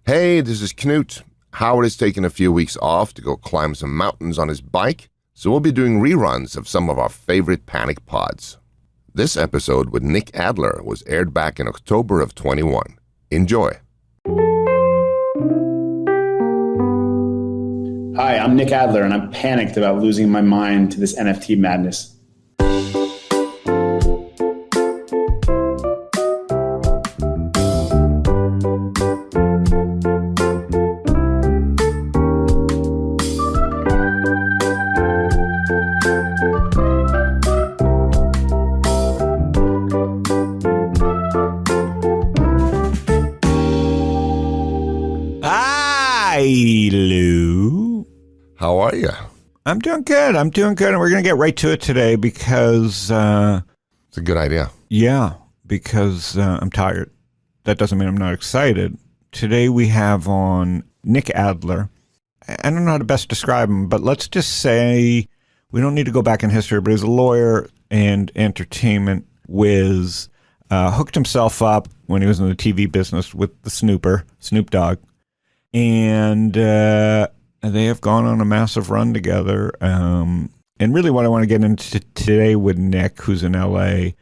Hey, this is Knut. Howard is taking a few weeks off to go climb some mountains on his bike, so we'll be doing reruns of some of our favorite Panic pods. This episode with Nick Adler was aired back in October of 21. Enjoy. Hi, I'm Nick Adler, and I'm panicked about losing my mind to this NFT madness. Lou. How are you? I'm doing good. And we're going to get right to it today because... It's a good idea. Yeah, because I'm tired. That doesn't mean I'm not excited. Today we have on Nick Adler. I don't know how to best describe him, but let's just say we don't need to go back in history, but he's a lawyer and entertainment whiz. Hooked himself up when he was in the TV business with the Snooper, Snoop Dogg. And they have gone on a massive run together. And really what I want to get into today with Nick, who's in LA,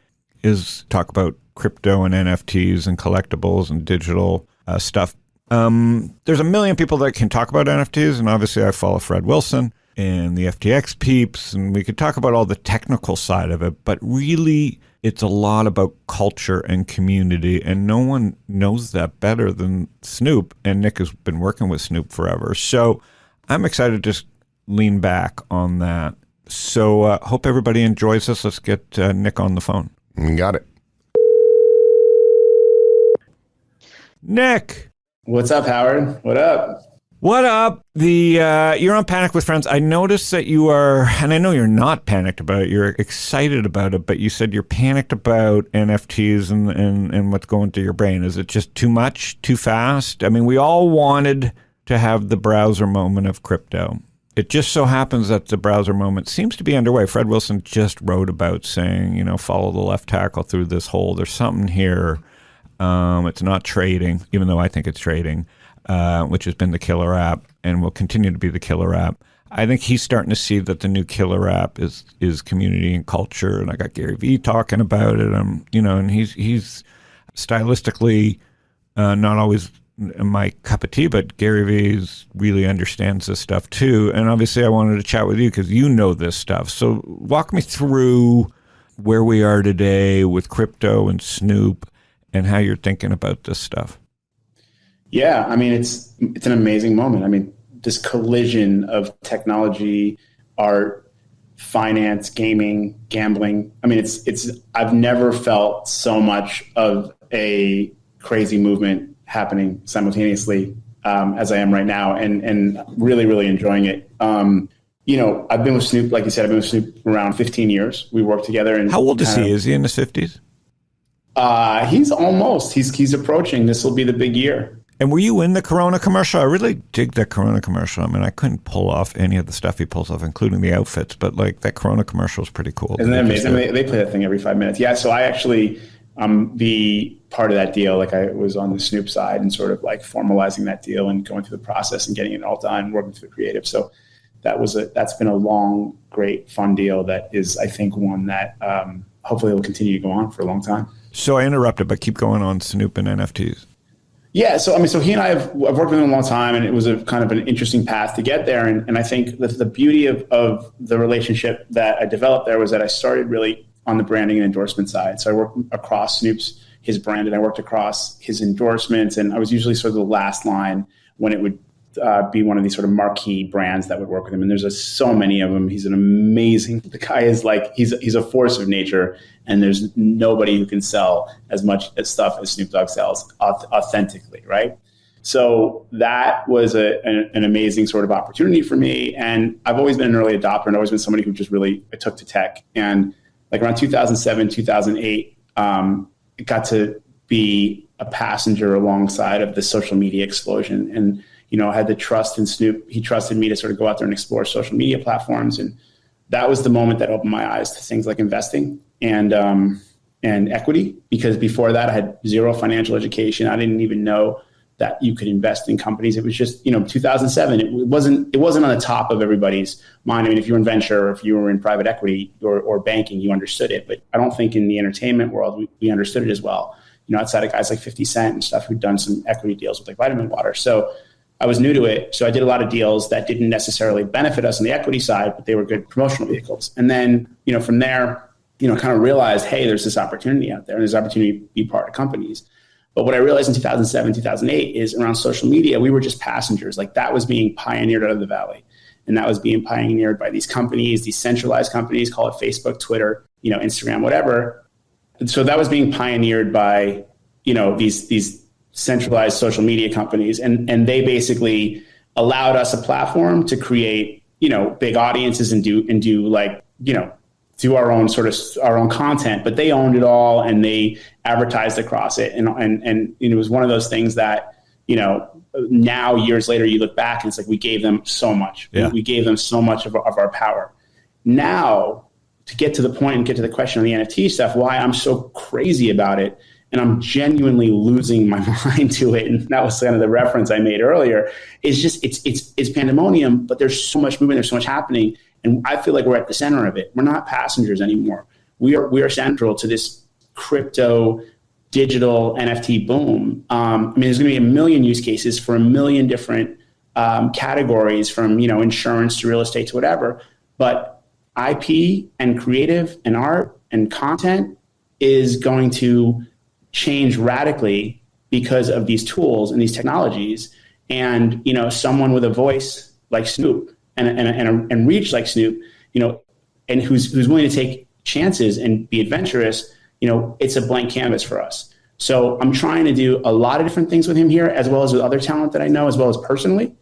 is talk about crypto and NFTs and collectibles and digital stuff. There's a million people that can talk about NFTs, and obviously I follow Fred Wilson and the FTX peeps, and we could talk about all the technical side of it, but really it's a lot about culture and community, and no one knows that better than Snoop, and Nick has been working with Snoop forever. So I'm excited to just lean back on that. So hope everybody enjoys this. Let's get Nick on the phone. Got it. Nick. What's up, Howard? What up? What up? You're on Panic with Friends. I noticed that you are, and I know you're not panicked about it, you're excited about it, but you said you're panicked about NFTs and what's going through your brain. Is it just too much, too fast? I mean, we all wanted to have the browser moment of crypto. It just so happens that the browser moment seems to be underway. Fred Wilson just wrote about saying, follow the left tackle through this hole. There's something here. It's not trading, even though I think it's trading. Which has been the killer app and will continue to be the killer app. I think he's starting to see that the new killer app is community and culture. And I got Gary Vee talking about it. And he's stylistically not always my cup of tea, but Gary Vee really understands this stuff too. And obviously I wanted to chat with you because you know this stuff. So walk me through where we are today with crypto and Snoop and how you're thinking about this stuff. Yeah, I mean, it's an amazing moment. I mean, this collision of technology, art, finance, gaming, gambling. I mean, I've never felt so much of a crazy movement happening simultaneously as I am right now, and really, really enjoying it. I've been with Snoop, like you said, I've been with Snoop around 15 years. We worked together. And how old is he? Is he in his 50s? He's approaching. This will be the big year. And were you in the Corona commercial? I really dig that Corona commercial. I mean, I couldn't pull off any of the stuff he pulls off, including the outfits, but like that Corona commercial is pretty cool. Isn't that amazing? They play that thing every 5 minutes. Yeah, so I actually the part of that deal. Like I was on the Snoop side and sort of like formalizing that deal and going through the process and getting it all done, working through the creative. So that's been a long, great, fun deal that is, I think, one that hopefully will continue to go on for a long time. So I interrupted, but keep going on Snoop and NFTs. Yeah, so he and I've worked with him a long time, and it was a kind of an interesting path to get there. And I think that the beauty of the relationship that I developed there was that I started really on the branding and endorsement side. So I worked across his brand, and I worked across his endorsements, and I was usually sort of the last line when it would be one of these sort of marquee brands that would work with him. And there's so many of them. He's an amazing, the guy is like, he's a force of nature, and there's nobody who can sell as much stuff as Snoop Dogg sells authentically, right? So that was an amazing sort of opportunity for me. And I've always been an early adopter and always been somebody who just really took to tech. And like around 2007, 2008, it got to be a passenger alongside of the social media explosion. And I had the trust in Snoop. He trusted me to sort of go out there and explore social media platforms. And that was the moment that opened my eyes to things like investing and equity, because before that I had zero financial education. I didn't even know that you could invest in companies. It was just, 2007. It wasn't on the top of everybody's mind. I mean, if you were in venture or if you were in private equity or banking, you understood it. But I don't think in the entertainment world, we understood it as well. Outside of guys like 50 Cent and stuff who'd done some equity deals with like Vitamin Water. So I was new to it. So I did a lot of deals that didn't necessarily benefit us on the equity side, but they were good promotional vehicles. And then, from there, kind of realized, hey, there's this opportunity out there and there's opportunity to be part of companies. But what I realized in 2007, 2008 is around social media, we were just passengers. Like that was being pioneered out of the Valley. And that was being pioneered by these companies, these centralized companies, call it Facebook, Twitter, Instagram, whatever. And so that was being pioneered by, these centralized social media companies. And they basically allowed us a platform to create, big audiences and do like, do our own content, but they owned it all and they advertised across it. And it was one of those things that, now years later, you look back and it's like, we gave them so much. Yeah. We gave them so much of our power. Now, to get to the point and get to the question on the NFT stuff, why I'm so crazy about it, and I'm genuinely losing my mind to it, and that was kind of the reference I made earlier, is just it's pandemonium, but there's so much movement, there's so much happening, and I feel like we're at the center of it. We're not passengers anymore. We are central to this crypto digital NFT boom. There's going to be a million use cases for a million different categories, from insurance to real estate to whatever, but IP and creative and art and content is going to change radically because of these tools and these technologies. And, someone with a voice like Snoop and reach like Snoop, and who's willing to take chances and be adventurous, it's a blank canvas for us. So I'm trying to do a lot of different things with him here, as well as with other talent that I know, as well as personally.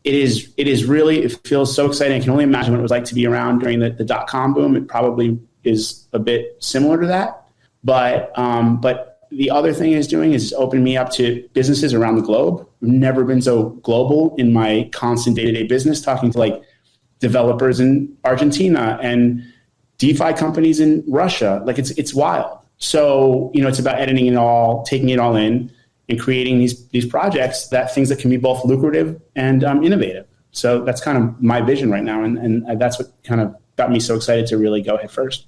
It feels so exciting. I can only imagine what it was like to be around during the .com boom. It probably is a bit similar to that. But the other thing it's doing is opening me up to businesses around the globe. I've never been so global in my constant day-to-day business, talking to like developers in Argentina and DeFi companies in Russia. Like it's wild. So, it's about editing it all, taking it all in, and creating these projects, things that can be both lucrative and innovative. So that's kind of my vision right now. And that's what kind of got me so excited to really go head first.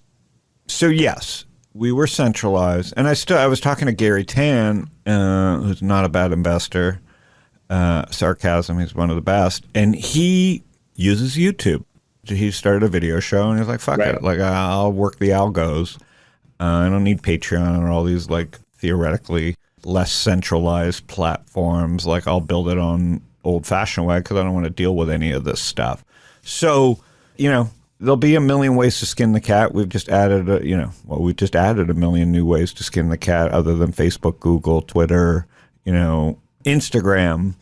So yes, we were centralized. And I was talking to Gary Tan, who's not a bad investor. Sarcasm, he's one of the best. And he uses YouTube. He started a video show and he's like, fuck it. Like, I'll work the algos. I don't need Patreon or all these like theoretically less centralized platforms. Like I'll build it on old fashioned way because I don't want to deal with any of this stuff. So, there'll be a million ways to skin the cat. We've just added, a million new ways to skin the cat other than Facebook, Google, Twitter, Instagram,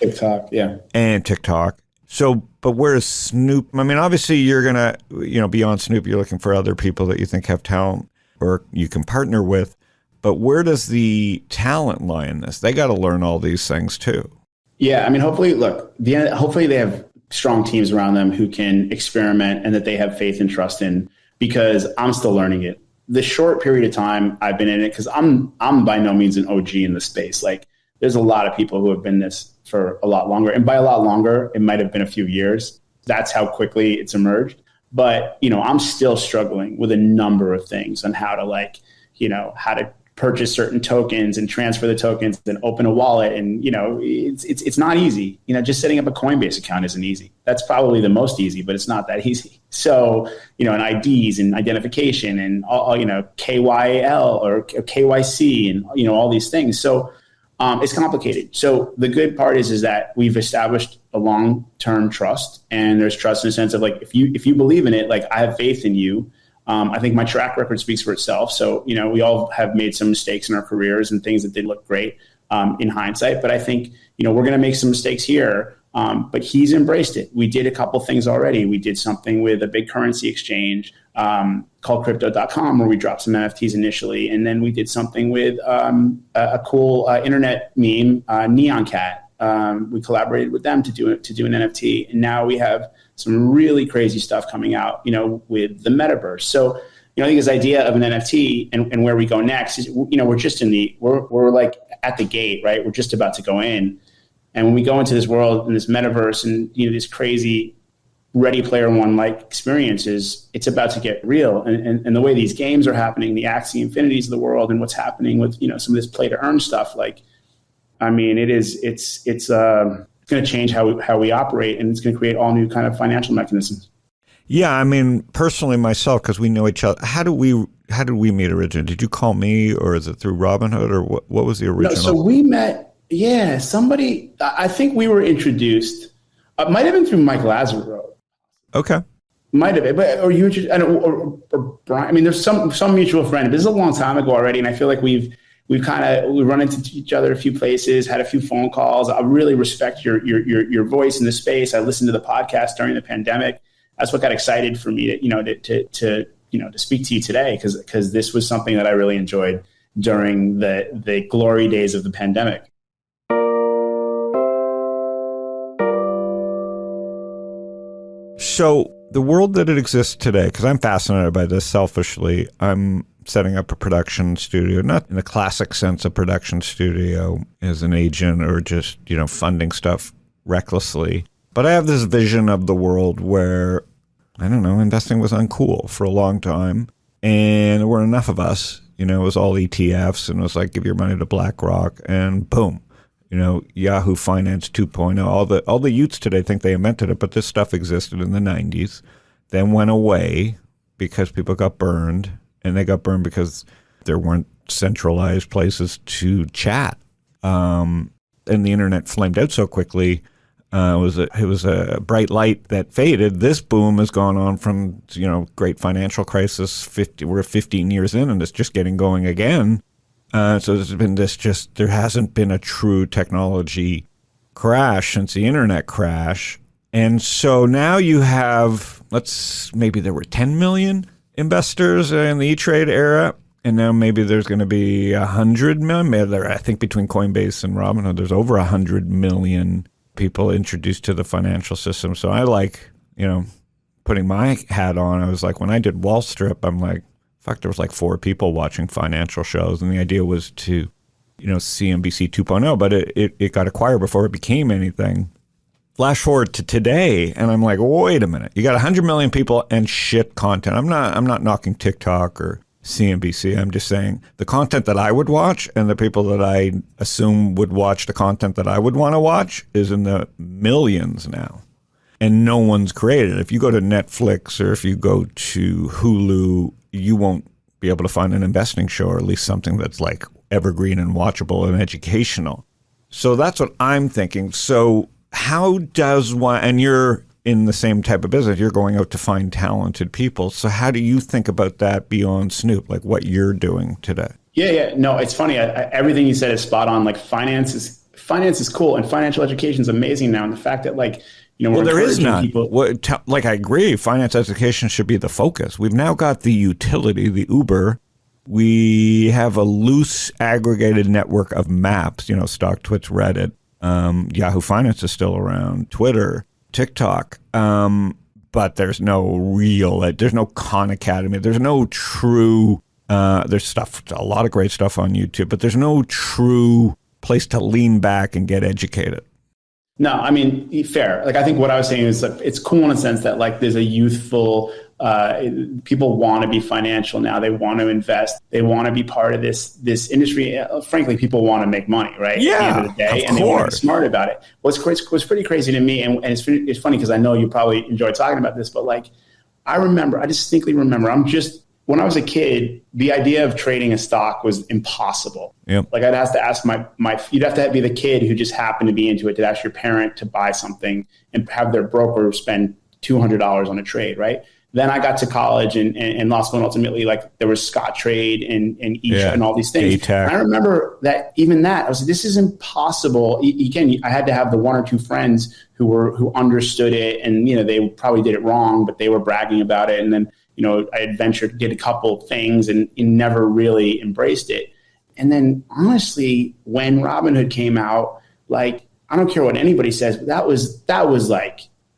TikTok, yeah. And TikTok. So, but where's Snoop? I mean, obviously you're going to, beyond Snoop, you're looking for other people that you think have talent or you can partner with. But where does the talent lie in this? They got to learn all these things too. Yeah, hopefully they have strong teams around them who can experiment and that they have faith and trust in, because I'm still learning it. The short period of time I've been in it, because I'm by no means an OG in the space. Like there's a lot of people who have been this for a lot longer. And by a lot longer, it might have been a few years. That's how quickly it's emerged. But, I'm still struggling with a number of things on how to how to purchase certain tokens and transfer the tokens and open a wallet. And, it's not easy. Just setting up a Coinbase account isn't easy. That's probably the most easy, but it's not that easy. So, and IDs and identification and all, KYL or KYC and, all these things. So it's complicated. So the good part is that we've established a long-term trust, and there's trust in the sense of like, if you believe in it, like I have faith in you. I think my track record speaks for itself. So, we all have made some mistakes in our careers and things that didn't look great in hindsight. But I think, we're going to make some mistakes here. But he's embraced it. We did a couple things already. We did something with a big currency exchange called crypto.com, where we dropped some NFTs initially. And then we did something with a cool internet meme, Neon Cat. We collaborated with them to do an NFT. And now we have some really crazy stuff coming out, with the metaverse. So, I think this idea of an NFT and where we go next is, we're just we're like at the gate, right? We're just about to go in. And when we go into this world, in this metaverse and, these crazy Ready Player One like experiences, it's about to get real. And the way these games are happening, the Axie Infinities of the world and what's happening with, some of this play to earn stuff, it's going to change how we operate, and it's going to create all new kind of financial mechanisms. Yeah, I mean, personally myself, because we know each other. How did we meet originally? Did you call me, or is it through Robinhood, or what was the original? No, so we met. Yeah, somebody. I think we were introduced. It might have been through Mike Lazaro. Okay. Might have been, but or you or Brian. I mean, there's some mutual friend. This is a long time ago already, and I feel like we run into each other a few places, had a few phone calls. I really respect your voice in the space. I listened to the podcast during the pandemic. That's what got excited for me to speak to you today, because this was something that I really enjoyed during the glory days of the pandemic. So the world that it exists today, because I'm fascinated by this selfishly, I'm setting up a production studio, not in the classic sense of production studio as an agent or just, funding stuff recklessly. But I have this vision of the world where, I don't know, investing was uncool for a long time. And there weren't enough of us. It was all ETFs, and it was like, give your money to BlackRock, and boom. Yahoo Finance 2.0. All the youths today think they invented it, but this stuff existed in the 90s, then went away because people got burned, and they got burned because there weren't centralized places to chat. And the internet flamed out so quickly. It was a bright light that faded. This boom has gone on from, great financial crisis. We're 15 years in, and it's just getting going again. So there's been there hasn't been a true technology crash since the internet crash. And so now you have, maybe there were 10 million investors in the E-Trade era. And now maybe there's going to be 100 million. I think between Coinbase and Robinhood, there's over 100 million people introduced to the financial system. So I like, putting my hat on. I was like, when I did Wall Strip, I'm like, fuck, there was like 4 people watching financial shows. And the idea was to, CNBC 2.0, but it got acquired before it became anything. Flash forward to today, and I'm like, wait a minute. You got 100 million people and shit content. I'm not knocking TikTok or CNBC. I'm just saying the content that I would watch and the people that I assume would watch the content that I would want to watch is in the millions now. And no one's created. If you go to Netflix or if you go to Hulu, you won't be able to find an investing show, or at least something that's like evergreen and watchable and educational. So that's what I'm thinking. So how does one, and you're in the same type of business, you're going out to find talented people. So how do you think about that beyond Snoop, like what you're doing today? Yeah. No, it's funny. Everything you said is spot on. Like finance is cool, and financial education is amazing now. And the fact that well, there is none. I agree. Finance education should be the focus. We've now got the utility, the Uber. We have a loose aggregated network of maps, StockTwits, Reddit. Yahoo Finance is still around, Twitter, TikTok. But there's there's no Khan Academy. There's no true, there's a lot of great stuff on YouTube, but there's no true place to lean back and get educated. No, I mean, fair. I think what I was saying is it's cool in a sense that there's a youthful, people want to be financial now. They want to invest. They want to be part of this industry. Frankly, people want to make money, right? Yeah, at the end of the day, and they want to be smart about it. What's pretty crazy to me, and it's funny because I know you probably enjoy talking about this, but I distinctly remember, when I was a kid, the idea of trading a stock was impossible. Yep. I'd have to ask you'd have to be the kid who just happened to be into it to ask your parent to buy something and have their broker spend $200 on a trade, right? Then I got to college and law school, and ultimately there was Scottrade and and all these things. And I remember that I was like, this is impossible. Again, I had to have the one or two friends who understood it, and they probably did it wrong, but they were bragging about it. And then I did a couple things and never really embraced it. And then honestly, when Robinhood came out, I don't care what anybody says, but that was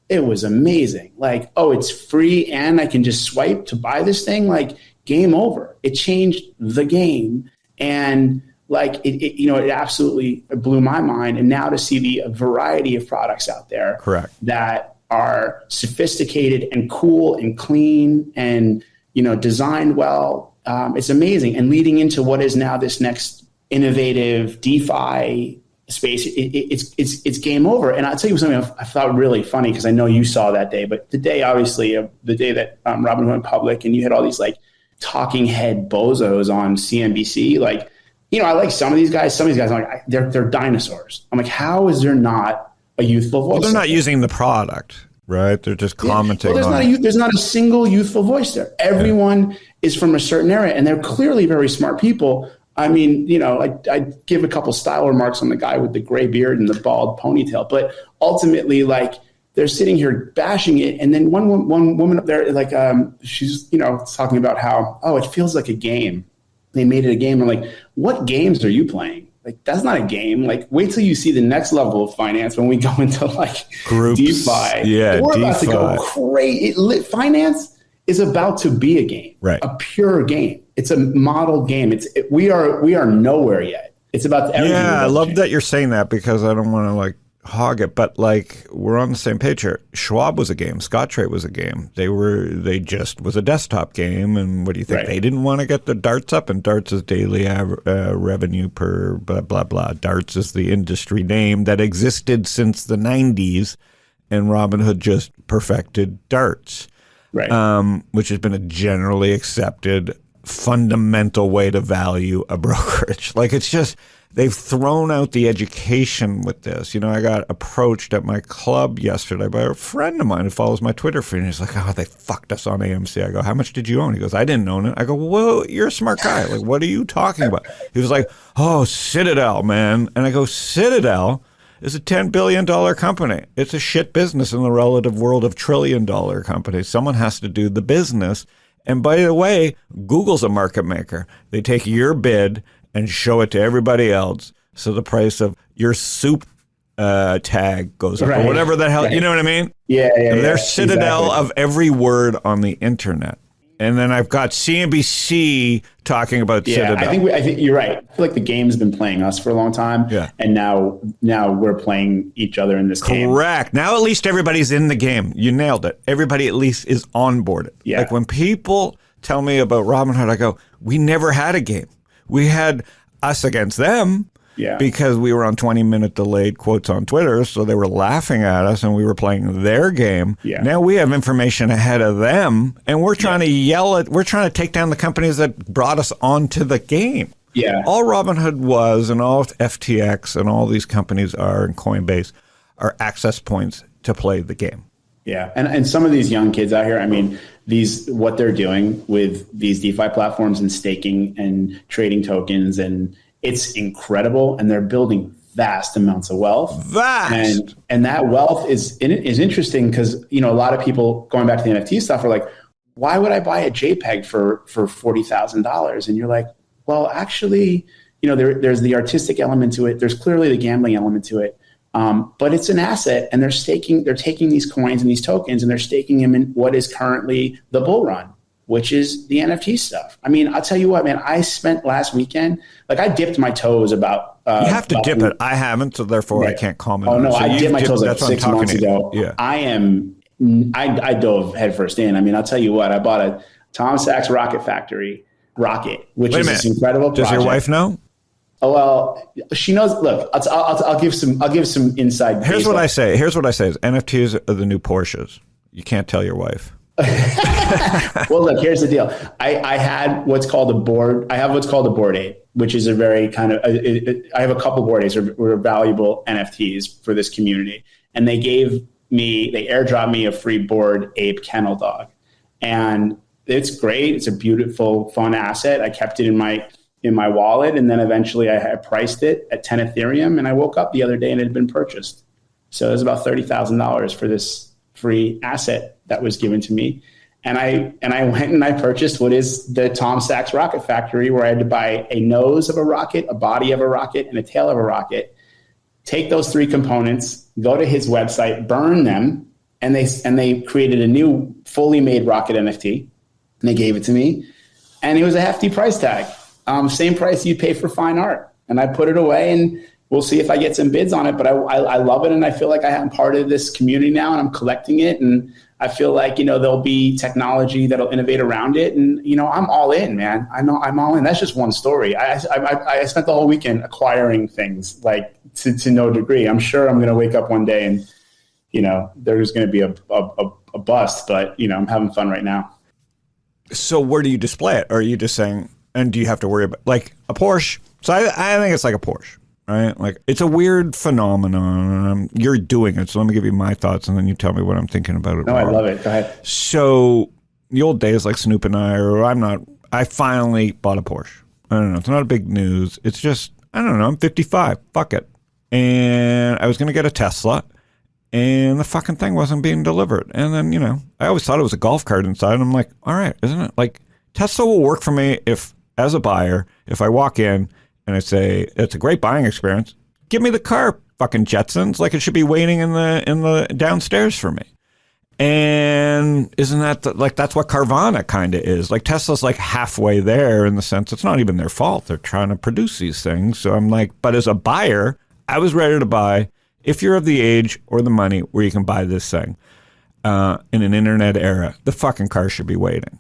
it was amazing. It's free and I can just swipe to buy this thing. Game over. It changed the game. And like it absolutely blew my mind. And now to see the variety of products out there, correct, that are sophisticated and cool and clean and, designed well, it's amazing. And leading into what is now this next innovative DeFi space, it's game over. And I'll tell you something I thought really funny, because I know you saw that day, but the day, obviously, the day that Robinhood went public, and you had all these like talking head bozos on CNBC, like, I like some of these guys. I'm like, they're dinosaurs. I'm like, how is there not a youthful voice? Well, they're not using the product, right? They're just commenting. Well, there's not a single youthful voice there. Everyone is from a certain era, and they're clearly very smart people. I mean, I give a couple style remarks on the guy with the gray beard and the bald ponytail, but ultimately, like, they're sitting here bashing it. And then one woman up there, like, she's, talking about how, it feels like a game. They made it a game. I'm like, what games are you playing? Like, that's not a game. Like, wait till you see the next level of finance when we go into like groups, DeFi. Yeah, we're DeFi. About to go crazy. Finance is about to be a game, right? A pure game. It's a model game. We are nowhere yet. It's about everything. Yeah, I love that you're saying that, because I don't want to like hog it, but like, we're on the same page here. Schwab was a game. Scottrade was a game. They just was a desktop game. And what do you think? Right. They didn't want to get the darts up, and darts is daily revenue per blah, blah, blah. Darts is the industry name that existed since the 90s, and Robinhood just perfected darts, right? Which has been a generally accepted fundamental way to value a brokerage. Like, it's just, they've thrown out the education with this. I got approached at my club yesterday by a friend of mine who follows my Twitter feed, and he's like, they fucked us on AMC. I go, how much did you own? He goes, I didn't own it. I go, well, you're a smart guy. Like, what are you talking about? He was like, Citadel, man. And I go, Citadel is a $10 billion company. It's a shit business in the relative world of $1 trillion companies. Someone has to do the business. And by the way, Google's a market maker. They take your bid and show it to everybody else, so the price of your soup tag goes up, or whatever the hell, you know what I mean? Yeah. They're Citadel of every word on the internet. And then I've got CNBC talking about Citadel. I think you're right. I feel like the game's been playing us for a long time, and now we're playing each other in this game. Correct. Now at least everybody's in the game. You nailed it. Everybody at least is onboarded. Yeah. Like, when people tell me about Robinhood, I go, we never had a game. We had us against them, because we were on 20-minute delayed quotes on Twitter, so they were laughing at us, and we were playing their game. Yeah. Now we have information ahead of them, and we're trying to we're trying to take down the companies that brought us onto the game. Yeah. All Robinhood was, and all FTX and all these companies are, and Coinbase, are access points to play the game. Yeah, and some of these young kids out here, I mean, what they're doing with these DeFi platforms and staking and trading tokens, and it's incredible. And they're building vast amounts of wealth. And that wealth is interesting, because a lot of people, going back to the NFT stuff, are like, why would I buy a JPEG for $40,000? And you're like, well, actually, there's the artistic element to it. There's clearly the gambling element to it. But it's an asset, and they're taking these coins and these tokens, and they're staking them in what is currently the bull run, which is the NFT stuff. I mean, I'll tell you what, man, I spent last weekend, like, I dipped my toes about. You have to dip it. I haven't, so therefore I can't comment. Oh, no, so I dipped my toes like 6 months ago. Yeah. I dove headfirst in. I mean, I'll tell you what, I bought a Tom Sachs Rocket Factory Rocket, which is this incredible project. Does your wife know? Oh, well, she knows. Look, I'll give some inside. Here's what I say. Is NFTs are the new Porsches. You can't tell your wife. Well, look, here's the deal. I had what's called a board. I have what's called a Bored Ape, which is a very kind of. I have a couple Bored Apes were valuable NFTs for this community, and they airdropped me a free Bored Ape kennel dog, and it's great. It's a beautiful, fun asset. I kept it in my wallet, and then eventually I priced it at 10 Ethereum, and I woke up the other day and it had been purchased. So it was about $30,000 for this free asset that was given to me. And I went and I purchased what is the Tom Sachs Rocket Factory, where I had to buy a nose of a rocket, a body of a rocket, and a tail of a rocket, take those three components, go to his website, burn them, and they created a new fully made rocket NFT, and they gave it to me. And it was a hefty price tag. Same price you'd pay for fine art. and I put it away, and we'll see if I get some bids on it. But I love it, and I feel like I'm part of this community now, and I'm collecting it, and I feel like, there'll be technology that'll innovate around it. And, I'm all in, man. I'm all in. That's just one story. I spent the whole weekend acquiring things, like to no degree. I'm sure I'm going to wake up one day and, there's going to be a bust, but, I'm having fun right now. So where do you display it? Or are you just saying, and do you have to worry about like a Porsche? So I think it's like a Porsche. Right? Like, it's a weird phenomenon. You're doing it, so let me give you my thoughts, and then you tell me what I'm thinking about it. No, I love it. Go ahead. So, the old days, like Snoop and I finally bought a Porsche. I don't know. It's not a big news. It's just, I don't know. I'm 55. Fuck it. And I was going to get a Tesla, and the fucking thing wasn't being delivered. And then, I always thought it was a golf cart inside, and I'm like, all right, isn't it? Like, Tesla will work for me as a buyer, if I walk in, and I say, it's a great buying experience. Give me the car, fucking Jetsons. Like, it should be waiting in the downstairs for me. And isn't that that's what Carvana kind of is? Like, Tesla's like halfway there in the sense it's not even their fault. They're trying to produce these things. So I'm like, but as a buyer, I was ready to buy, if you're of the age or the money where you can buy this thing in an internet era, the fucking car should be waiting.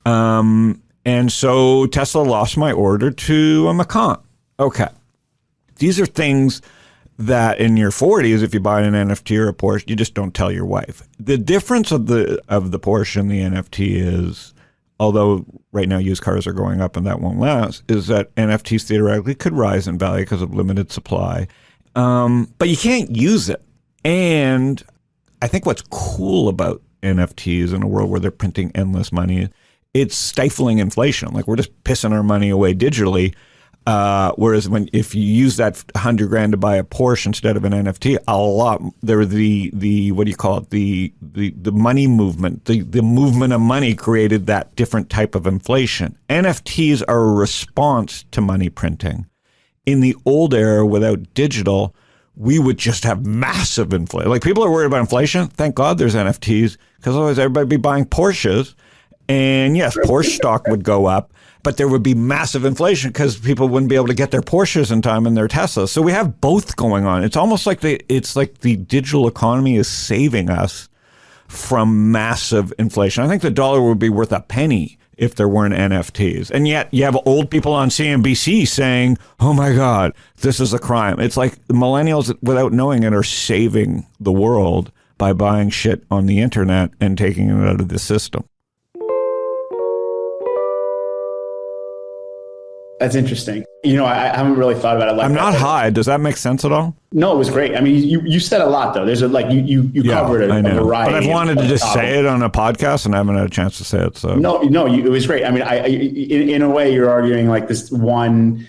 And so Tesla lost my order to a Macan. Okay. These are things that in your 40s, if you buy an NFT or a Porsche, you just don't tell your wife. The difference of the Porsche and the NFT is, although right now used cars are going up and that won't last, is that NFTs theoretically could rise in value because of limited supply. But you can't use it. And I think what's cool about NFTs in a world where they're printing endless money, it's stifling inflation. Like, we're just pissing our money away digitally. Whereas if you use that $100,000 to buy a Porsche instead of an NFT, the what do you call it? The money movement, the movement of money created that different type of inflation. NFTs are a response to money printing. In the old era, without digital, we would just have massive inflation. Like, people are worried about inflation. Thank God there's NFTs, because otherwise everybody would be buying Porsches. And yes, Porsche stock would go up, but there would be massive inflation because people wouldn't be able to get their Porsches in time and their Teslas. So we have both going on. It's almost like the digital economy is saving us from massive inflation. I think the dollar would be worth a penny if there weren't NFTs. And yet you have old people on CNBC saying, oh my God, this is a crime. It's like the millennials, without knowing it, are saving the world by buying shit on the internet and taking it out of the system. That's interesting. I haven't really thought about it like I'm that. not high. Does that make sense at all? No, it was great. I mean, you said a lot, though. There's you covered a variety. But I've wanted to just say it on a podcast, and I haven't had a chance to say it. So no, it was great. I mean, in a way, you're arguing like this one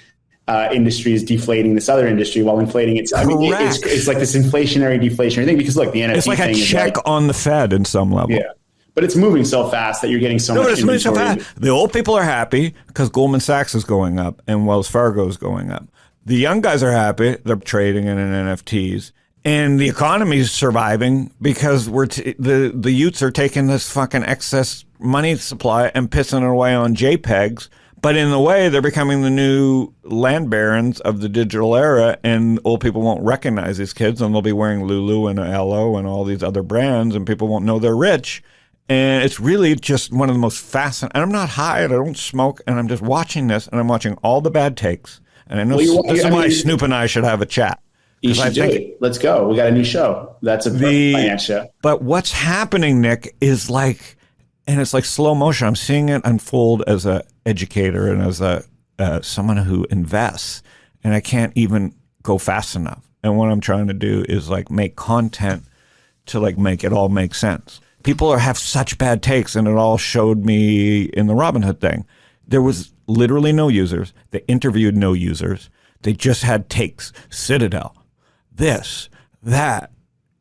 industry is deflating this other industry while inflating it. I mean, it's like this inflationary, deflationary thing, because look, the NFT it's like a check on the Fed in some level. Yeah. But it's moving so fast that you're getting so much inventory. So fast. The old people are happy because Goldman Sachs is going up and Wells Fargo is going up. The young guys are happy. They're trading in NFTs. And the economy is surviving because the youths are taking this fucking excess money supply and pissing it away on JPEGs. But in the way, they're becoming the new land barons of the digital era, and old people won't recognize these kids, and they'll be wearing Lulu and Elo and all these other brands, and people won't know they're rich. And it's really just one of the most fascinating. And I'm not high, and I don't smoke, and I'm just watching this, and I'm watching all the bad takes. And I know this is why Snoop and I should have a chat. You should do it. Let's go. We got a new show. That's a finance show. But what's happening, Nick, is like, and it's like slow motion. I'm seeing it unfold as a educator and as someone who invests, and I can't even go fast enough. And what I'm trying to do is like make content to like make it all make sense. People have such bad takes, and it all showed me in the Robinhood thing. There was literally no users. They interviewed no users. They just had takes. Citadel, this, that,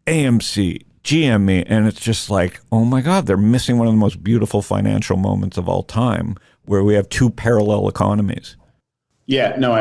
AMC, GME, and it's just like, oh my God, they're missing one of the most beautiful financial moments of all time, where we have two parallel economies. Yeah, no,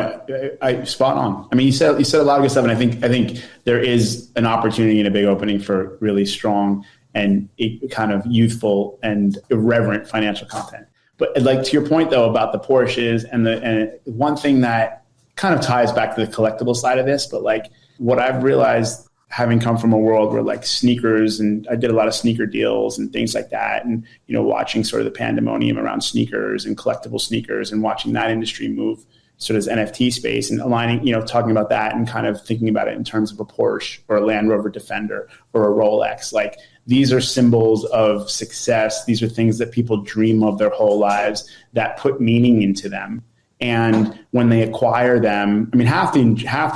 I spot on. I mean, you said a lot of good stuff, and I think there is an opportunity and a big opening for really strong and kind of youthful and irreverent financial content. But like to your point though about the Porsches and one thing that kind of ties back to the collectible side of this, but like what I've realized having come from a world where like sneakers, and I did a lot of sneaker deals and things like that. And, watching sort of the pandemonium around sneakers and collectible sneakers and watching that industry move sort of as NFT space and aligning, talking about that and kind of thinking about it in terms of a Porsche or a Land Rover Defender or a Rolex. Like these are symbols of success. These are things that people dream of their whole lives that put meaning into them. And when they acquire them, I mean, half the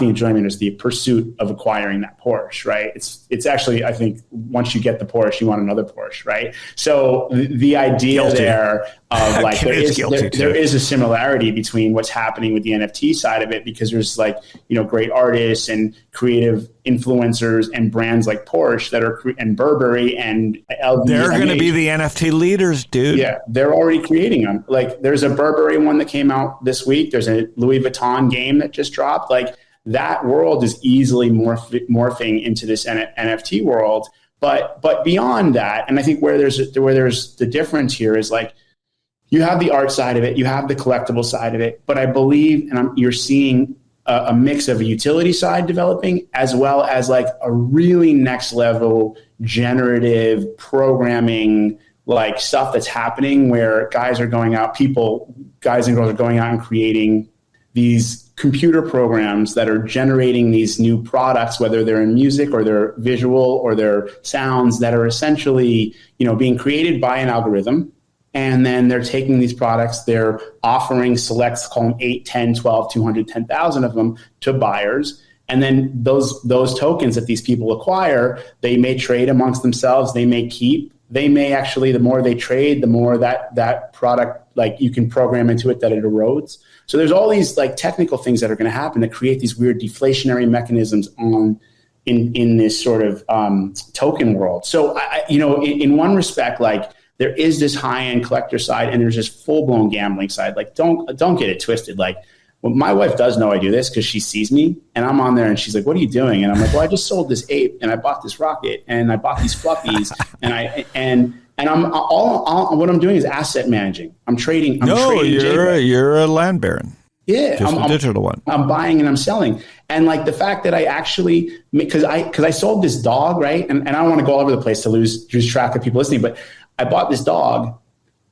enjoyment is the pursuit of acquiring that Porsche, right? It's actually, I think, once you get the Porsche, you want another Porsche, right? So the idea there of like there is a similarity between what's happening with the NFT side of it, because there's like great artists and creative influencers and brands like Porsche that are and Burberry and LVMH. They're going to be the NFT leaders, dude. Yeah, they're already creating them. Like there's a Burberry one that came out this week. There's a Louis Vuitton game that just dropped. Like that world is easily morphing into this NFT world. But beyond that, and I think where there's the difference here is like you have the art side of it, you have the collectible side of it, but I believe, and you're seeing a mix of a utility side developing as well as like a really next level generative programming like stuff that's happening where guys and girls are going out and creating these computer programs that are generating these new products, whether they're in music or they're visual or they're sounds that are essentially, being created by an algorithm. And then they're taking these products, they're offering selects, call them 8, 10, 12, 200, 10,000 of them to buyers. And then those tokens that these people acquire, they may trade amongst themselves, they may keep, they may actually, the more they trade, the more that product, like you can program into it that it erodes. So there's all these like technical things that are going to happen that create these weird deflationary mechanisms in this sort of token world. So, in one respect, like, there is this high-end collector side and there's this full-blown gambling side. Like, don't get it twisted. Like, well, my wife does know I do this because she sees me and I'm on there and she's like, what are you doing? And I'm like, well, I just sold this ape and I bought this rocket and I bought these fluffies and I'm all what I'm doing is asset managing. I'm trading. You're a land baron. Yeah, just a digital one. I'm buying and I'm selling. And like the fact that I actually, because I sold this dog, right? And I don't want to go all over the place to lose track of people listening, but I bought this dog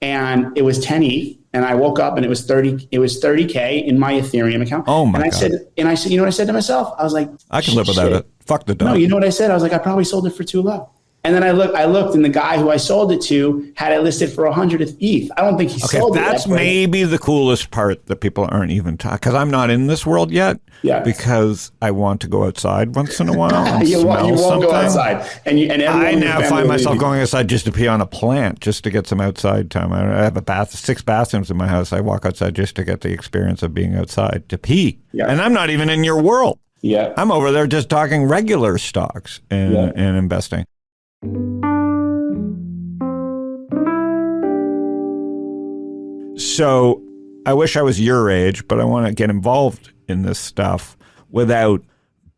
and it was 10 ETH and I woke up and it was 30K in my Ethereum account. Oh my God. I said, you know what I said to myself? I was like, I can live without it. Fuck the dog. No, you know what I said? I was like, I probably sold it for too low. And then I looked and the guy who I sold it to had it listed for 100 ETH. I don't think he sold it. That's maybe the coolest part that people aren't even talking, because I'm not in this world yet. Yeah. Because I want to go outside once in a while and you won't go outside. And I now find myself going outside just to pee on a plant, just to get some outside time. I have 6 bathrooms in my house. I walk outside just to get the experience of being outside, to pee. Yeah. And I'm not even in your world. Yeah. I'm over there just talking regular stocks and investing. So I wish I was your age, but I want to get involved in this stuff without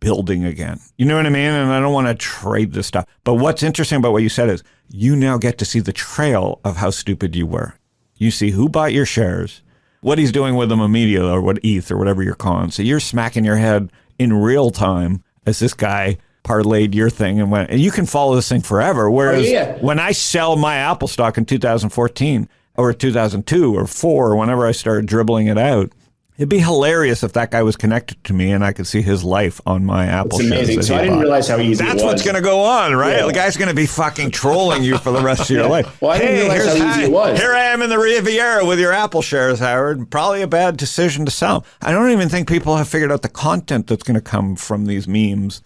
building again. You know what I mean? And I don't want to trade this stuff. But what's interesting about what you said is you now get to see the trail of how stupid you were. You see who bought your shares, what he's doing with them immediately, or what ETH or whatever you're calling. So you're smacking your head in real time as this guy parlayed your thing and went, and you can follow this thing forever. Whereas when I sell my Apple stock in 2014 or 2002 or 4, or whenever I started dribbling it out, it'd be hilarious if that guy was connected to me and I could see his life on my Apple shares. It's amazing. So I didn't realize how easy it was. That's what's going to go on, right? Yeah. The guy's going to be fucking trolling you for the rest of your life. Well, I didn't realize how easy it was. Here I am in the Riviera with your Apple shares, Howard. Probably a bad decision to sell. I don't even think people have figured out the content that's going to come from these memes.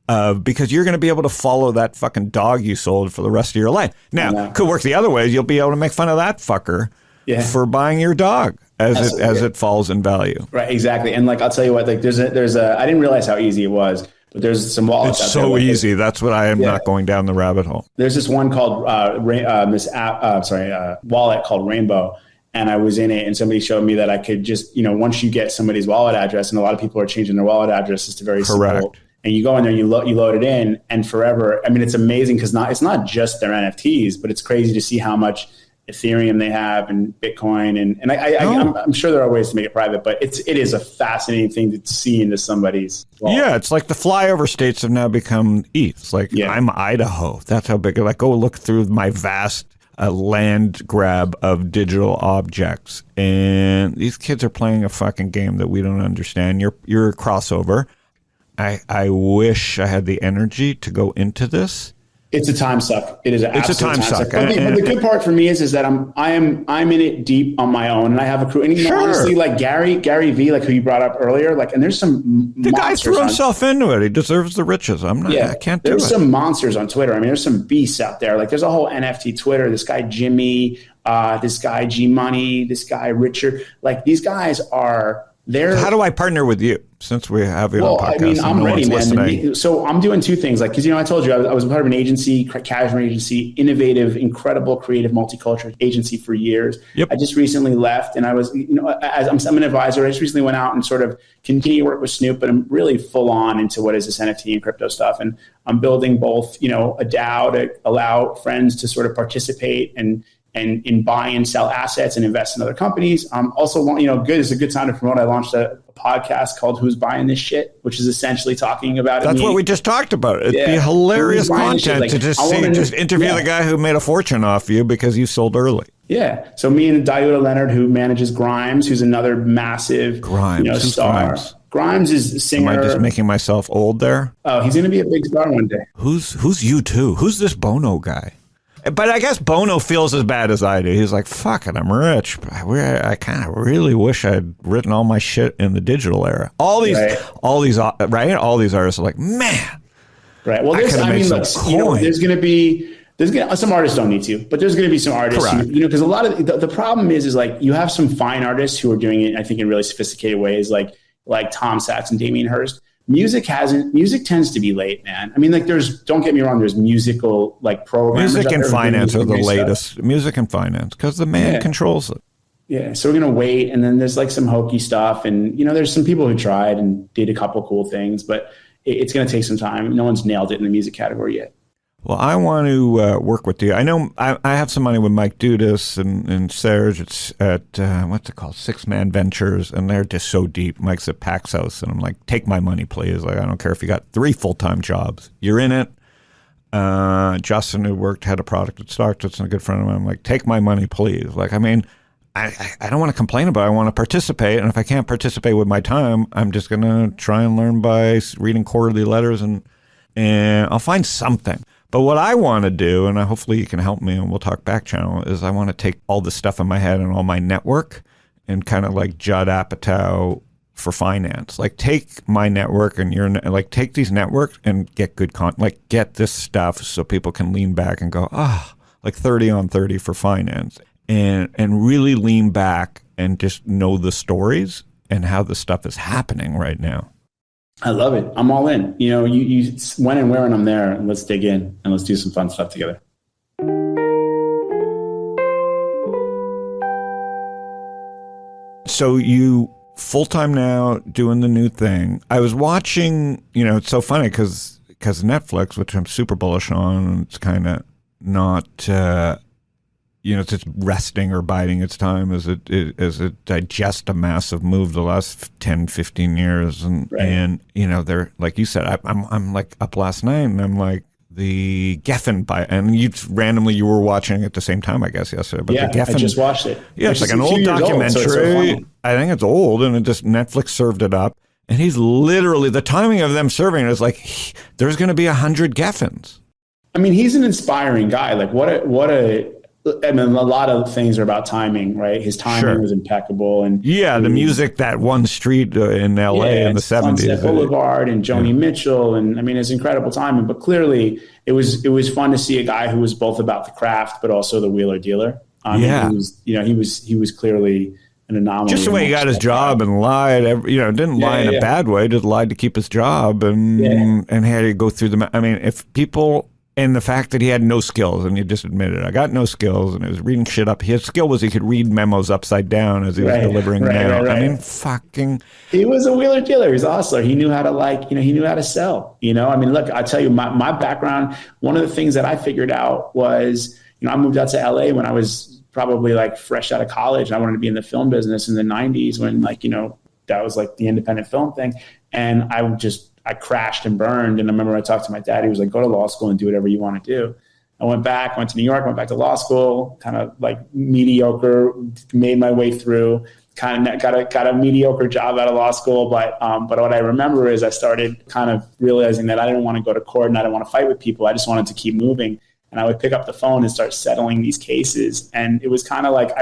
Because you're going to be able to follow that fucking dog you sold for the rest of your life. Now, could work the other way. You'll be able to make fun of that fucker for buying your dog as it falls in value. Right, exactly. And like, I'll tell you what, like there's a I didn't realize how easy it was, but there's some wallets out there. It's so easy. That's what I am not going down the rabbit hole. There's this one called wallet called Rainbow. And I was in it and somebody showed me that I could just, once you get somebody's wallet address, and a lot of people are changing their wallet addresses to very simple. And you go in there, you load it in, and forever. I mean, it's amazing because it's not just their NFTs, but it's crazy to see how much Ethereum they have and Bitcoin. And I'm sure there are ways to make it private, but it is a fascinating thing to see into somebody's wallet. Yeah, it's like the flyover states have now become ETH. It's like, I'm Idaho. That's how big. Like, go look through my vast land grab of digital objects. And these kids are playing a fucking game that we don't understand. You're a crossover. I wish I had the energy to go into this. It's a time suck. It is an absolute time suck. But And the good part for me is that I'm in it deep on my own, and I have a crew. And honestly, like Gary V, like who you brought up earlier, like, and there's some the guy threw himself into it. He deserves the riches. I can't do it. There's some monsters on Twitter. I mean, there's some beasts out there. Like, there's a whole NFT Twitter. This guy Jimmy, this guy G Money, this guy Richard. Like, these guys are. So how do I partner with you since we have you on podcast? I mean, I'm ready, man. So I'm doing two things. Like, because, I told you I was part of an agency, casual agency, innovative, incredible, creative, multicultural agency for years. Yep. I just recently left, and I was, as I'm an advisor. I just recently went out and sort of continue to work with Snoop, but I'm really full on into what is this NFT and crypto stuff. And I'm building both, a DAO to allow friends to sort of participate and buy and sell assets and invest in other companies. Also, it's a good time to promote. I launched a podcast called "Who's Buying This Shit," which is essentially talking about. That's what we just talked about. It'd be hilarious content to just interview the guy who made a fortune off you because you sold early. Yeah. So me and Diuta Leonard, who manages Grimes, who's another massive star. Grimes is a singer. Am I just making myself old there? Oh, he's going to be a big star one day. Who's U2? Who's this Bono guy? But I guess Bono feels as bad as I do. He's like, fuck it, I'm rich. I kind of really wish I'd written all my shit in the digital era. All these artists are like, man. Right. Well, there's going to be some artists don't need to, but there's going to be some artists who, because a lot of the problem is like you have some fine artists who are doing it, I think, in really sophisticated ways, like Tom Sachs and Damien Hirst. Music tends to be late, man. I mean, like, don't get me wrong, there's musical like programs. Music and finance are the latest. Stuff. Music and finance, because the man controls it. Yeah, so we're gonna wait, and then there's like some hokey stuff, and there's some people who tried and did a couple cool things, but it's gonna take some time. No one's nailed it in the music category yet. Well, I want to work with you. I know I have some money with Mike Dudas and Serge. It's at, what's it called, 6-Man Ventures, and they're just so deep. Mike's at Paxos, and I'm like, take my money, please. Like, I don't care if you got 3 full-time jobs. You're in it. Justin, who had a product at Starts, it's a good friend of mine. I'm like, take my money, please. Like, I mean, I don't want to complain about it. I want to participate, and if I can't participate with my time, I'm just going to try and learn by reading quarterly letters, and I'll find something. But what I want to do, and hopefully you can help me, and we'll talk back channel, is I want to take all this stuff in my head and all my network and kind of like Judd Apatow for finance. Like, take my network and take these networks and get good content. Like, get this stuff so people can lean back and go, like 30 on 30 for finance. And really lean back and just know the stories and how the stuff is happening right now. I love it. I'm all in. You when and where, and I'm there. And let's dig in and let's do some fun stuff together. So you full-time now doing the new thing. I was watching, it's so funny because Netflix, which I'm super bullish on, it's kind of not, it's just resting or biding its time as it digests a massive move the last 10, 15 years. And they're, like you said, I'm like up last night and I'm like, the Geffen and you were watching it at the same time, I guess, yesterday. But the Geffen, I just watched it. Yeah, it's like an old documentary. So I think it's old, and Netflix served it up. And he's literally, the timing of them serving it is like, there's going to be 100 Geffens. I mean, he's an inspiring guy. Like, a lot of things are about timing, right? His timing was impeccable, and the music, that one street in LA in the 70s, Sunset Boulevard, and Joni Mitchell, and I mean, it's incredible timing. But clearly, it was fun to see a guy who was both about the craft, but also the wheeler dealer. He was clearly an anomaly. Just the way he got his job and lied, didn't lie in a bad way, just lied to keep his job, and had to go through the. I mean, if people. And the fact that he had no skills, and he just admitted, I got no skills, and he was reading shit up. His skill was he could read memos upside down as he was delivering mail. I mean, he was a wheeler dealer. He was a hustler. He knew how to he knew how to sell. I mean, look, I tell you, my background, one of the things that I figured out was, I moved out to LA when I was probably like fresh out of college. And I wanted to be in the film business in the 90s when like, that was like the independent film thing. And I crashed and burned. And I remember I talked to my dad, he was like, go to law school and do whatever you want to do. I went to New York, went back to law school, kind of like mediocre, made my way through, kind of got a mediocre job out of law school. But what I remember is I started kind of realizing that I didn't want to go to court and I didn't want to fight with people. I just wanted to keep moving. And I would pick up the phone and start settling these cases. And it was kind of like,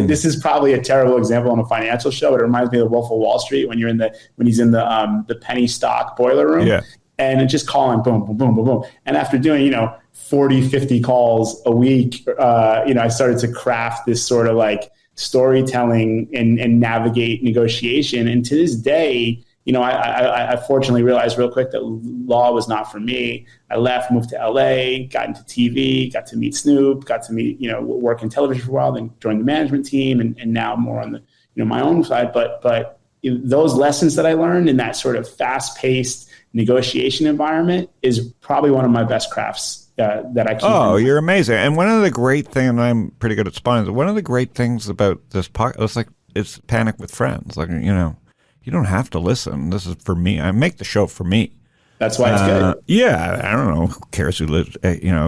this is probably a terrible example on a financial show, but it reminds me of Wolf of Wall Street when he's in the penny stock boiler room. Yeah. And it's just calling boom, boom, boom, boom, boom. And after doing, 40, 50 calls a week, I started to craft this sort of like storytelling and navigate negotiation. And to this day, I fortunately realized real quick that law was not for me. I left, moved to LA, got into TV, got to meet Snoop, got to meet, work in television for a while, then joined the management team and now more on the, my own side. But those lessons that I learned in that sort of fast-paced negotiation environment is probably one of my best crafts that I keep. Oh, you're amazing. And one of the great things, and I'm pretty good at spawning, one of the great things about this podcast, it's Panic with Friends. Like, you don't have to listen. This is for me. I make the show for me. That's why it's good. Yeah, I don't know. Who cares who lives?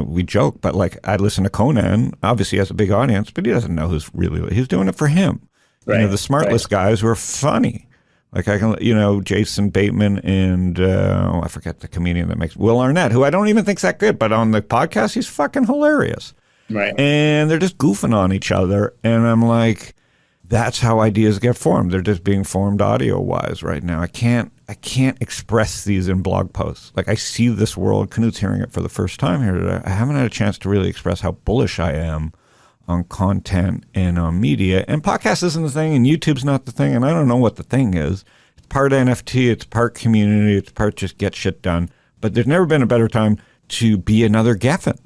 We joke, but like I listen to Conan. Obviously, he has a big audience, but he doesn't know he's doing it for him. Right. The smartless guys who are funny. Like I can, Jason Bateman and I forget the comedian that makes Will Arnett, who I don't even think's that good, but on the podcast he's fucking hilarious. Right. And they're just goofing on each other, and I'm like, that's how ideas get formed. They're just being formed audio-wise right now. I can't express these in blog posts. Like I see this world. Knut's hearing it for the first time here today. I haven't had a chance to really express how bullish I am on content and on media. And podcast isn't the thing, and YouTube's not the thing, and I don't know what the thing is. It's part NFT, it's part community, it's part just get shit done. But there's never been a better time to be another Geffen.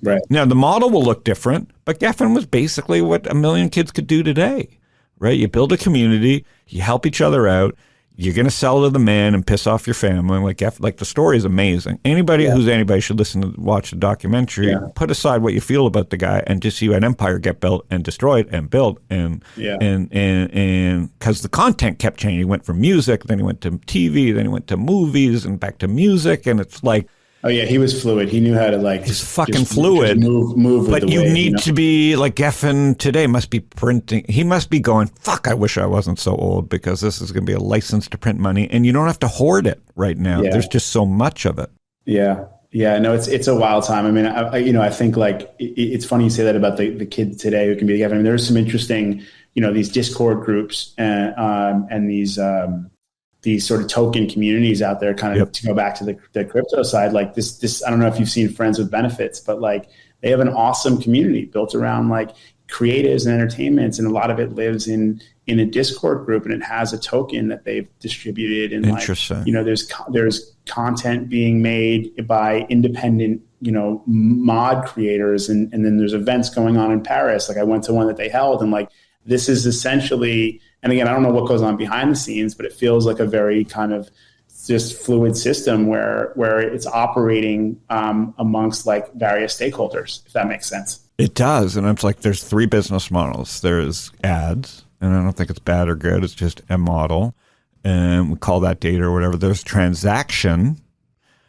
Right. Now, the model will look different, but Geffen was basically what a million kids could do today. Right? You build a community, you help each other out, you're going to sell to the man and piss off your family. Like the story is amazing. Anybody who's anybody should watch the documentary, put aside what you feel about the guy and just see an empire get built and destroyed and built. And because the content kept changing. He went from music, then he went to TV, then he went to movies and back to music. And it's like, oh yeah, he was fluid. He knew how to he's fucking fluid. Just move. But you need to be like Geffen today. Must be printing. He must be going. Fuck! I wish I wasn't so old because this is going to be a license to print money, and you don't have to hoard it right now. Yeah. There's just so much of it. Yeah. No, it's a wild time. I mean, I think like it's funny you say that about the kids today who can be Geffen. I mean, there's some interesting, these Discord groups and these sort of token communities out there kind of to go back to the crypto side, like this, I don't know if you've seen Friends with Benefits, but like they have an awesome community built around like creatives and entertainments. And a lot of it lives in a Discord group, and it has a token that they've distributed. And interesting. There's content being made by independent, mod creators. And then there's events going on in Paris. Like I went to one that they held, and like, this is essentially, and again, I don't know what goes on behind the scenes, but it feels like a very kind of just fluid system where it's operating amongst like various stakeholders, if that makes sense. It does. And it's like there's three business models. There's ads, and I don't think it's bad or good. It's just a model. And we call that data or whatever. There's transaction.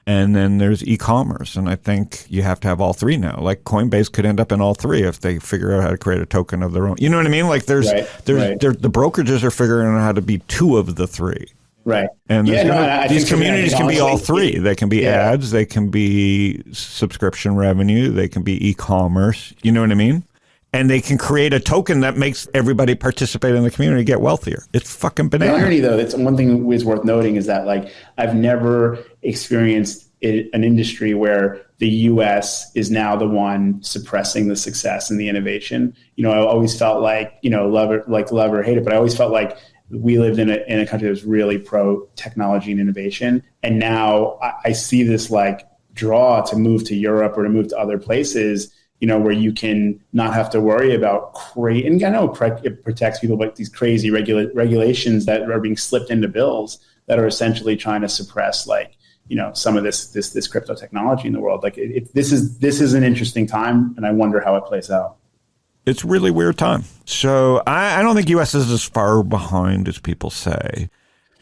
And then there's e-commerce, and I think you have to have all three now. Like Coinbase could end up in all three if they figure out how to create a token of their own. You know what I mean? Like the brokerages are figuring out how to be two of the three. Right. And these communities can be all three. They can be ads, they can be subscription revenue, they can be e-commerce. You know what I mean? And they can create a token that makes everybody participate in the community get wealthier. It's fucking bananas. The irony, though, that's one thing is worth noting is that like I've never experienced an industry where the U.S. is now the one suppressing the success and the innovation. I always felt like love or hate it, but I always felt like we lived in a country that was really pro technology and innovation, and now I see this like draw to move to Europe or to move to other places. Where you can not have to worry about and I know it protects people, but these crazy regulations that are being slipped into bills that are essentially trying to suppress some of this crypto technology in the world. Like this is an interesting time, and I wonder how it plays out. It's a really weird time. So I don't think U.S. is as far behind as people say.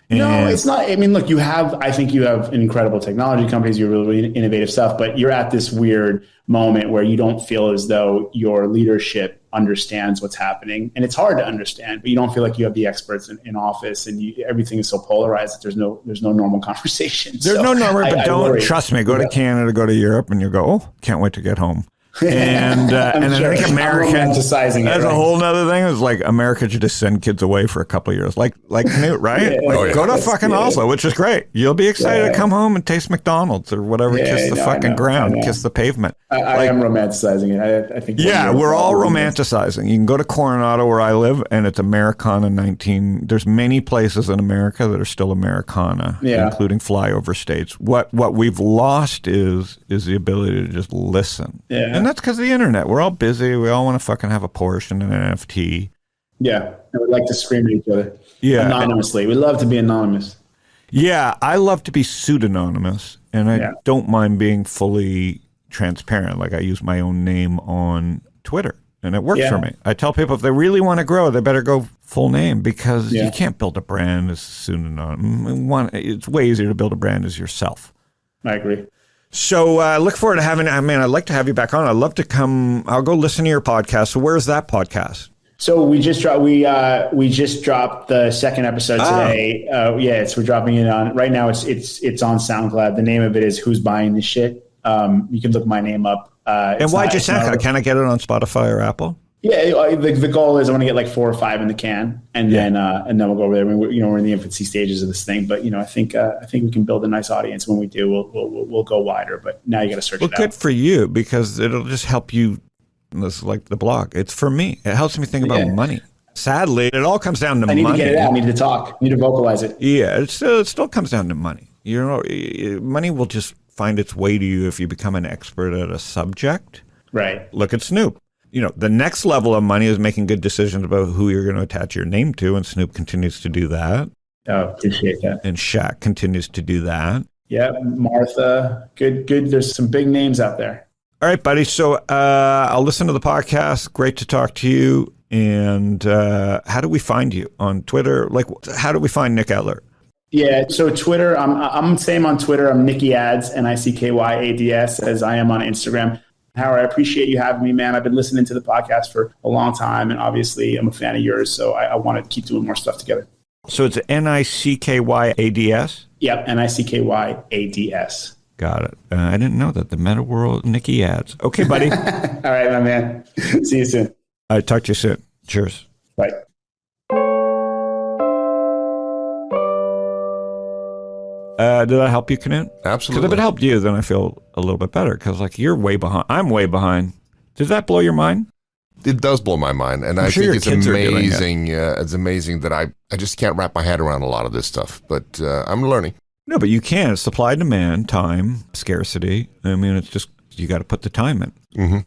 No, it's not. I mean, look, I think you have incredible technology companies, you really innovative stuff, but you're at this weird moment where you don't feel as though your leadership understands what's happening. And it's hard to understand, but you don't feel like you have the experts in office, and everything is so polarized that there's no normal conversation. There's no normal, but don't trust me. Go to Canada, go to Europe, and you go, oh, can't wait to get home. And I think Americans, that's a whole nother thing. It's like America should just send kids away for a couple of years, like Knut, right? Go to fucking Oslo, which is great. You'll be excited to come home and taste McDonald's or whatever. Kiss the fucking ground, kiss the pavement. I am romanticizing it. I think. Yeah, we're all romanticizing. You can go to Coronado, where I live, and it's Americana 19. There's many places in America that are still Americana, including flyover states. What we've lost is the ability to just listen. Yeah. And that's because of the internet. We're all busy. We all want to fucking have a Porsche and an NFT. Yeah. And we like to scream at each other. Yeah. Anonymously. We love to be anonymous. Yeah. I love to be pseudonymous, and I don't mind being fully transparent. Like, I use my own name on Twitter, and it works for me. I tell people if they really want to grow, they better go full name, because you can't build a brand as pseudonym. It's way easier to build a brand as yourself. I agree. So look forward to having, I'd like to have you back on. I'd love to come. I'll go listen to your podcast. So where's that podcast? So we just dropped the second episode today. We're dropping it on right now. It's on SoundCloud. The name of it is Who's Buying This Shit. You can look my name up. And why'd you SoundCloud? Can I get it on Spotify or Apple? Yeah, the goal is I want to get like 4 or 5 in the can, and then we'll go over there. I mean, we're in the infancy stages of this thing, but I think we can build a nice audience. When we do, we'll go wider. But now you got to search it out. Well, good for you, because it'll just help you. This is like the blog. It's for me. It helps me think about money. Sadly, it all comes down to money. I need to get it out. I need to talk. I need to vocalize it. Yeah, it still comes down to money. Money will just find its way to you if you become an expert at a subject. Right. Look at Snoop. The next level of money is making good decisions about who you're going to attach your name to, and Snoop continues to do that. Oh, appreciate that. And Shaq continues to do that. Yeah, Martha, good. There's some big names out there. All right, buddy. So I'll listen to the podcast. Great to talk to you. And how do we find you on Twitter? Like, how do we find Nick Adler? Yeah, so Twitter, I'm same on Twitter. I'm Nicky Ads, NICKYADS, as I am on Instagram. Howard, I appreciate you having me, man. I've been listening to the podcast for a long time, and obviously I'm a fan of yours, so I want to keep doing more stuff together. So it's NICKYADS? Yep, NICKYADS. Got it. I didn't know that. The meta world, Nicky Ads. Okay, buddy. All right, my man. See you soon. All right, talk to you soon. Cheers. Bye. Did that help you, Knut? Absolutely. Because if it helped you, then I feel a little bit better, because like you're way behind. I'm way behind. Does that blow your mind? It does blow my mind, and I think it's amazing. It's amazing that I just can't wrap my head around a lot of this stuff, but I'm learning. No, but you can. Supply, demand, time, scarcity. I mean, it's just, you got to put the time in. Mm-hmm.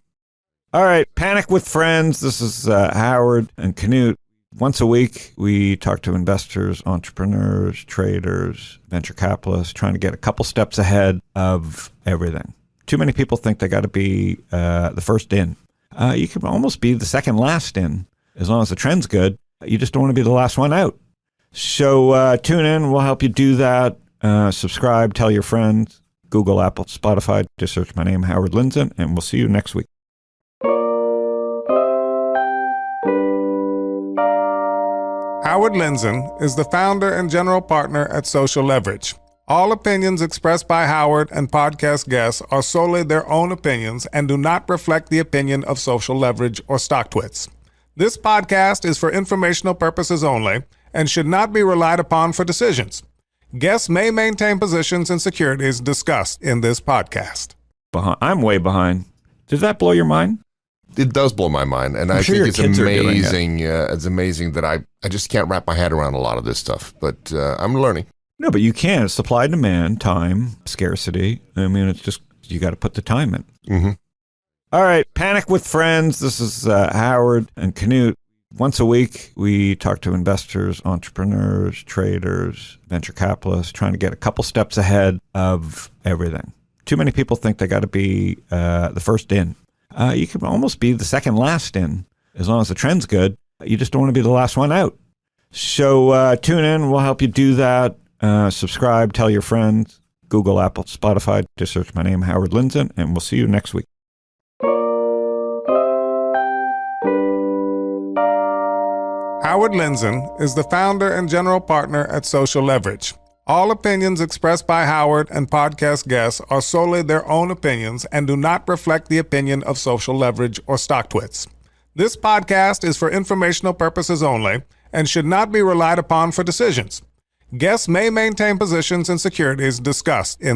All right, Panic with Friends. This is Howard and Knut. Once a week, we talk to investors, entrepreneurs, traders, venture capitalists, trying to get a couple steps ahead of everything. Too many people think they got to be the first in. You can almost be the second last in, as long as the trend's good. You just don't want to be the last one out. So tune in. We'll help you do that. Subscribe, tell your friends, Google, Apple, Spotify. Just search my name, Howard Lindzen, and we'll see you next week. Howard Lindzen is the founder and general partner at Social Leverage. All opinions expressed by Howard and podcast guests are solely their own opinions and do not reflect the opinion of Social Leverage or StockTwits. This podcast is for informational purposes only and should not be relied upon for decisions. Guests may maintain positions in securities discussed in this podcast. I'm way behind. Does that blow your mind? It does blow my mind, and I think it's amazing. It's amazing that I just can't wrap my head around a lot of this stuff, but I'm learning. No, but you can. Supply, demand, time, scarcity. I mean, it's just, you got to put the time in. Mm-hmm. All right, Panic with Friends. This is Howard and Knut. Once a week, we talk to investors, entrepreneurs, traders, venture capitalists, trying to get a couple steps ahead of everything. Too many people think they got to be the first in. You can almost be the second last in, as long as the trend's good. You just don't want to be the last one out. So tune in. We'll help you do that. Subscribe, tell your friends, Google, Apple, Spotify. Just search my name, Howard Lindzen, and we'll see you next week. Howard Lindzen is the founder and general partner at Social Leverage. All opinions expressed by Howard and podcast guests are solely their own opinions and do not reflect the opinion of Social Leverage or StockTwits. This podcast is for informational purposes only and should not be relied upon for decisions. Guests may maintain positions in securities discussed in